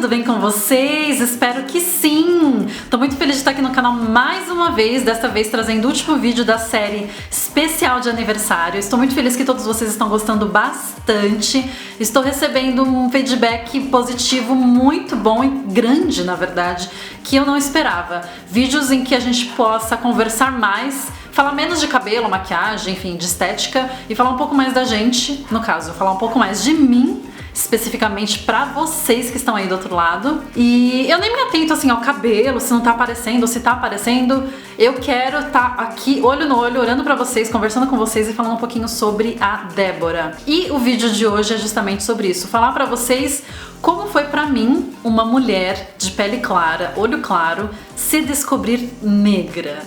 tudo bem com vocês? Espero que sim! Tô muito feliz de estar aqui no canal mais uma vez, desta vez trazendo o último vídeo da série especial de aniversário. Estou muito feliz que todos vocês estão gostando bastante. Estou recebendo um feedback positivo muito bom e grande, na verdade, que eu não esperava. Vídeos em que a gente possa conversar mais, falar menos de cabelo, maquiagem, enfim, de estética e falar um pouco mais da gente, no caso, falar um pouco mais de mim, especificamente pra vocês que estão aí do outro lado. E eu nem me atento assim ao cabelo, se não tá aparecendo ou se tá aparecendo. Eu quero estar aqui, olho no olho, olhando pra vocês, conversando com vocês e falando um pouquinho sobre a Débora. E o vídeo de hoje é justamente sobre isso, falar pra vocês como foi pra mim, uma mulher de pele clara, olho claro, se descobrir negra.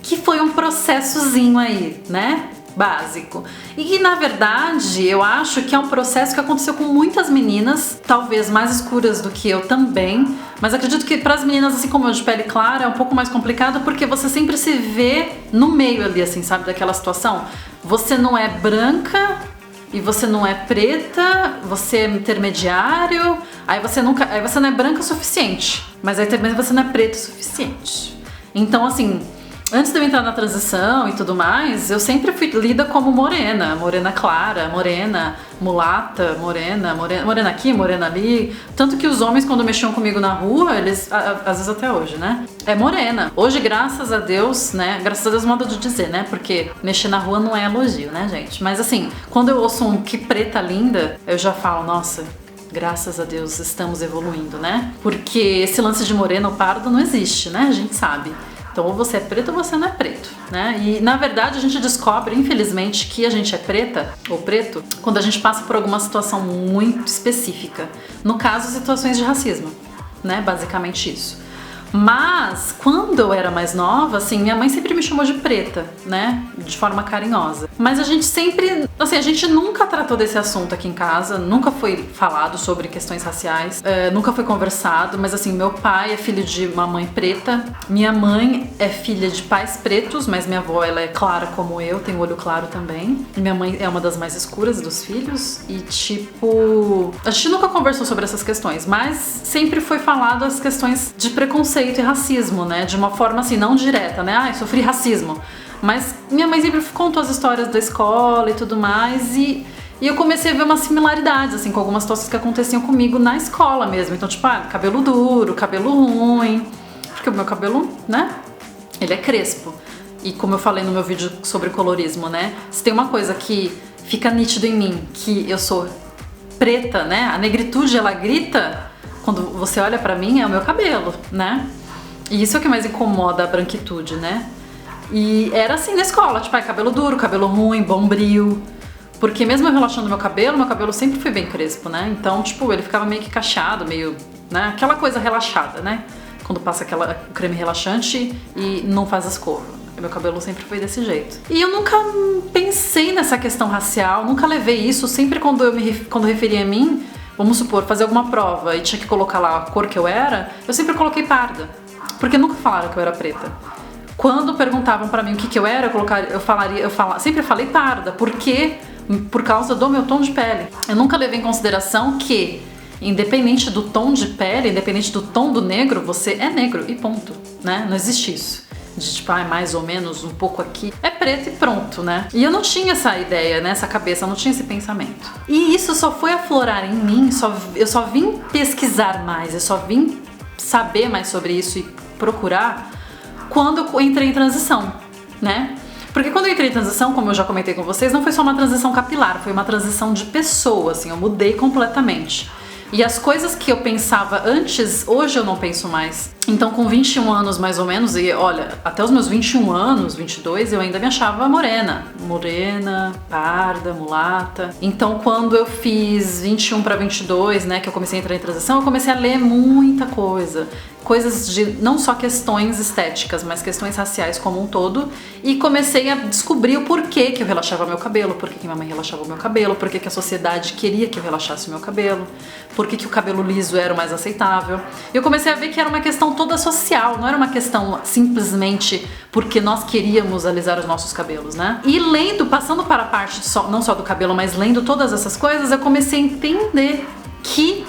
Que foi um processozinho aí, né? Básico. E que, na verdade, eu acho que é um processo que aconteceu com muitas meninas, talvez mais escuras do que eu também, mas acredito que para as meninas, assim como eu, de pele clara, é um pouco mais complicado porque você sempre se vê no meio ali, assim, sabe, daquela situação. Você não é branca e você não é preta, você é intermediário, aí você não é branca o suficiente, mas aí também você não é preto o suficiente. Então, assim, antes de eu entrar na transição e tudo mais, eu sempre fui lida como morena, morena clara, morena, mulata, morena aqui, morena ali. Tanto que os homens, quando mexiam comigo na rua, eles, às vezes até hoje, né? É morena. Hoje, graças a Deus, né? Graças a Deus, modo de dizer, né? Porque mexer na rua não é elogio, né, gente? Mas assim, quando eu ouço um que preta linda, eu já falo, nossa, graças a Deus estamos evoluindo, né? Porque esse lance de morena ou pardo não existe, né? A gente sabe. Então, ou você é preto ou você não é preto, né? E, na verdade, a gente descobre, infelizmente, que a gente é preta ou preto quando a gente passa por alguma situação muito específica. No caso, situações de racismo, né? Basicamente isso. Mas, quando eu era mais nova, assim, minha mãe sempre me chamou de preta, né? De forma carinhosa. Mas a gente sempre, assim, a gente nunca tratou desse assunto aqui em casa, nunca foi falado sobre questões raciais, nunca foi conversado, mas assim, meu pai é filho de uma mãe preta, minha mãe é filha de pais pretos, mas minha avó, ela é clara como eu, tem olho claro também. E minha mãe é uma das mais escuras dos filhos e, tipo, a gente nunca conversou sobre essas questões, mas sempre foi falado as questões de preconceito e racismo, né? De uma forma assim, não direta, né? Ai, sofri racismo. Mas minha mãe sempre contou as histórias da escola e tudo mais e eu comecei a ver umas similaridades, assim, com algumas situações que aconteciam comigo na escola mesmo. Então, tipo, cabelo duro, cabelo ruim, porque o meu cabelo, né? Ele é crespo. E como eu falei no meu vídeo sobre colorismo, né? Se tem uma coisa que fica nítido em mim, que eu sou preta, né? A negritude, ela grita quando você olha pra mim, é o meu cabelo, né? E isso é o que mais incomoda a branquitude, né? E era assim na escola, tipo, cabelo duro, cabelo ruim, bombril. Porque mesmo eu relaxando meu cabelo sempre foi bem crespo, né? Então, tipo, ele ficava meio que cacheado, meio, né? Aquela coisa relaxada, né? Quando passa o creme relaxante e não faz a escova. Meu cabelo sempre foi desse jeito. E eu nunca pensei nessa questão racial, nunca levei isso. Sempre quando eu referia a mim, vamos supor, fazer alguma prova e tinha que colocar lá a cor que eu era, eu sempre coloquei parda. Porque nunca falaram que eu era preta. Quando perguntavam pra mim o que eu era, sempre falei parda, porque por causa do meu tom de pele. Eu nunca levei em consideração que, independente do tom de pele, independente do tom do negro, você é negro e ponto, né? Não existe isso. De tipo, mais ou menos um pouco aqui, é preto e pronto, né? E eu não tinha essa ideia, né? Essa cabeça, eu não tinha esse pensamento. E isso só foi aflorar em mim, eu só vim pesquisar mais, eu só vim saber mais sobre isso e procurar quando eu entrei em transição, né? Porque quando eu entrei em transição, como eu já comentei com vocês, não foi só uma transição capilar, foi uma transição de pessoa, assim, eu mudei completamente. E as coisas que eu pensava antes, hoje eu não penso mais. Então, com 21 anos mais ou menos, e olha, até os meus 21 anos, 22, eu ainda me achava morena, parda, mulata. Então, quando eu fiz 21 para 22, né, que eu comecei a entrar em transição, eu comecei a ler muita coisa. Coisas de não só questões estéticas, mas questões raciais como um todo. E comecei a descobrir o porquê que eu relaxava meu cabelo, porquê que minha mãe relaxava o meu cabelo, porquê que a sociedade queria que eu relaxasse o meu cabelo, porquê que o cabelo liso era o mais aceitável. Eu comecei a ver que era uma questão toda social, não era uma questão simplesmente porque nós queríamos alisar os nossos cabelos, né? E lendo, passando para a parte não só do cabelo, mas lendo todas essas coisas, eu comecei a entender que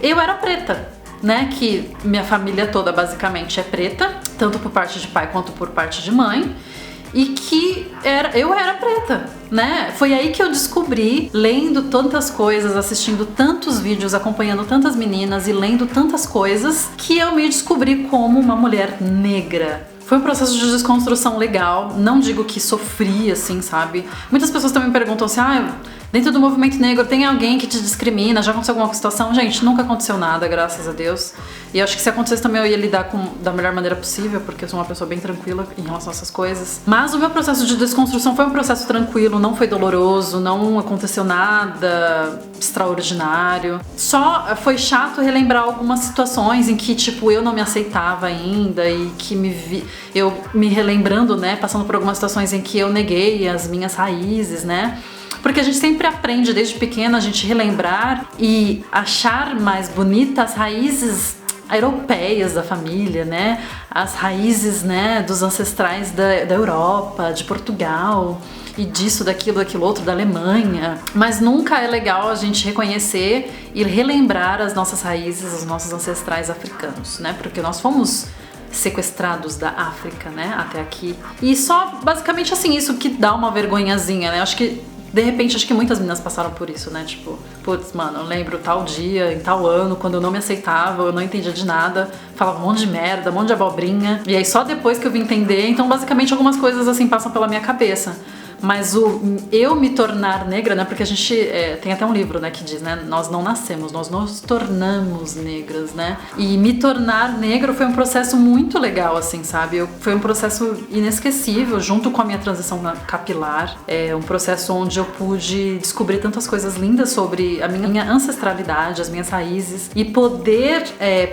eu era preta. né, que minha família toda basicamente é preta, tanto por parte de pai quanto por parte de mãe, e que eu era preta, né? Foi aí que eu descobri, lendo tantas coisas, assistindo tantos vídeos, acompanhando tantas meninas e lendo tantas coisas, que eu me descobri como uma mulher negra. Foi um processo de desconstrução legal, não digo que sofri, assim, sabe? Muitas pessoas também me perguntam assim, dentro do movimento negro tem alguém que te discrimina, já aconteceu alguma situação? Gente, nunca aconteceu nada, graças a Deus. E eu acho que se acontecesse também eu ia lidar da melhor maneira possível, porque eu sou uma pessoa bem tranquila em relação a essas coisas. Mas o meu processo de desconstrução foi um processo tranquilo, não foi doloroso, não aconteceu nada extraordinário. Só foi chato relembrar algumas situações em que, tipo, eu não me aceitava ainda e que eu me relembrando, né, passando por algumas situações em que eu neguei as minhas raízes, né? Porque a gente sempre aprende desde pequena a gente relembrar e achar mais bonitas as raízes europeias da família, né? As raízes, né, dos ancestrais da Europa, de Portugal e disso, daquilo outro, da Alemanha. Mas nunca é legal a gente reconhecer e relembrar as nossas raízes, os nossos ancestrais africanos, né? Porque nós fomos sequestrados da África, né, até aqui. E só, basicamente assim, isso que dá uma vergonhazinha, né? Acho que de repente, acho que muitas meninas passaram por isso, né? Tipo, putz, mano, eu lembro tal dia, em tal ano, quando eu não me aceitava, eu não entendia de nada, falava um monte de merda, um monte de abobrinha. E aí só depois que eu vim entender, então basicamente algumas coisas assim passam pela minha cabeça. Mas eu me tornar negra, né? Porque a gente tem até um livro, né, que diz, né? Nós não nascemos, nós nos tornamos negras, né? E me tornar negro foi um processo muito legal, assim, sabe? Foi um processo inesquecível, junto com a minha transição capilar. É um processo onde eu pude descobrir tantas coisas lindas sobre a minha ancestralidade, as minhas raízes, e poder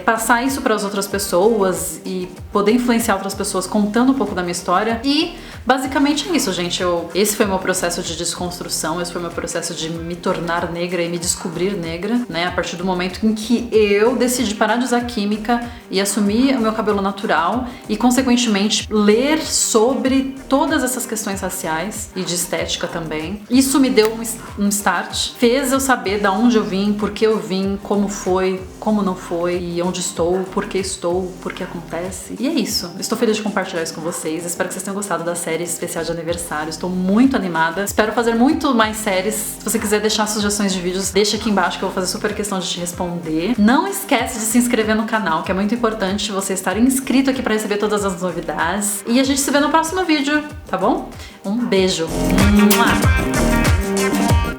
passar isso para as outras pessoas e poder influenciar outras pessoas contando um pouco da minha história. E basicamente é isso, gente. Esse foi o meu processo de desconstrução, esse foi o meu processo de me tornar negra e me descobrir negra, né? A partir do momento em que eu decidi parar de usar química e assumir o meu cabelo natural e, consequentemente, ler sobre todas essas questões raciais e de estética também. Isso me deu um start, fez eu saber de onde eu vim, por que eu vim, como foi, como não foi, e onde estou, por que acontece. E é isso. Estou feliz de compartilhar isso com vocês. Espero que vocês tenham gostado da série especial de aniversário. Estou muito animada. Espero fazer muito mais séries. Se você quiser deixar sugestões de vídeos, deixa aqui embaixo que eu vou fazer super questão de te responder. Não esquece de se inscrever no canal, que é muito importante você estar inscrito aqui para receber todas as novidades. E a gente se vê no próximo vídeo, tá bom? Um beijo! Mua!